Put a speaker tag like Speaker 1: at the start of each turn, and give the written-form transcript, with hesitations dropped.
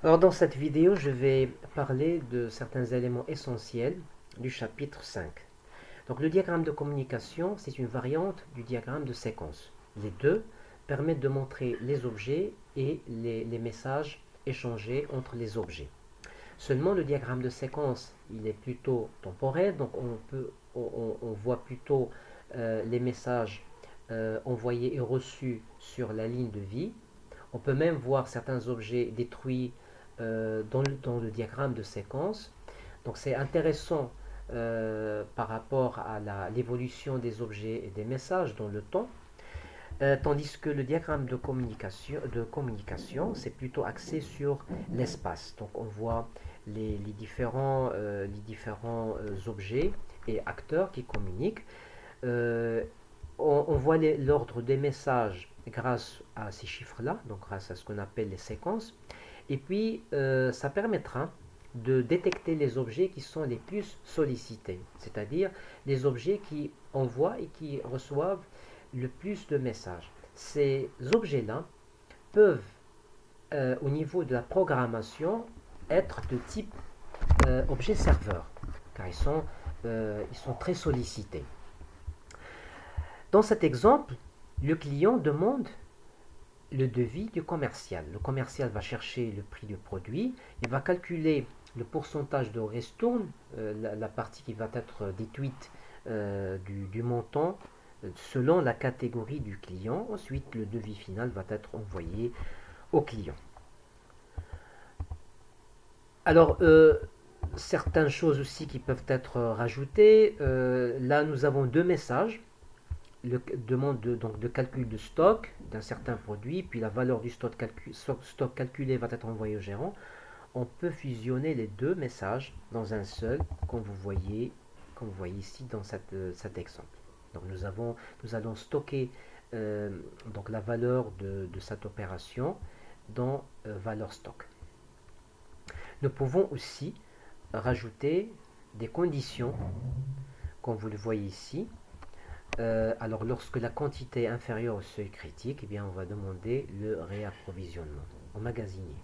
Speaker 1: Alors dans cette vidéo, je vais parler de certains éléments essentiels du chapitre 5. Donc le diagramme de communication, c'est une variante du diagramme de séquence. Les deux permettent de montrer les objets et les messages échangés entre les objets. Seulement le diagramme de séquence, il est plutôt temporel, donc on voit plutôt les messages envoyés et reçus sur la ligne de vie. On peut même voir certains objets détruits dans le diagramme de séquence. Donc c'est intéressant par rapport à l'évolution des objets et des messages dans le temps. Tandis que le diagramme de communication c'est plutôt axé sur l'espace. Donc on voit les différents objets et acteurs qui communiquent. Euh, on voit l'ordre des messages grâce à ces chiffres-là, donc grâce à ce qu'on appelle les séquences. Et puis, ça permettra de détecter les objets qui sont les plus sollicités, c'est-à-dire les objets qui envoient et qui reçoivent le plus de messages. Ces objets-là peuvent, au niveau de la programmation, être de type objet serveur, car ils sont très sollicités. Dans cet exemple, le client demande le devis du commercial. Le commercial va chercher le prix du produit, il va calculer le pourcentage de ristourne, la partie qui va être déduite du montant selon la catégorie du client. Ensuite, le devis final va être envoyé au client. Alors, certaines choses aussi qui peuvent être rajoutées. Là, nous avons deux messages. Demande donc de calcul de stock d'un certain produit, puis la valeur du stock calculé va être envoyée au gérant. On peut fusionner les deux messages dans un seul, comme vous voyez ici dans cet exemple. Donc nous allons stocker donc la valeur de cette opération dans valeur stock. Nous pouvons aussi rajouter des conditions, comme vous le voyez ici. Alors lorsque la quantité est inférieure au seuil critique, eh bien, on va demander le réapprovisionnement emmagasinier.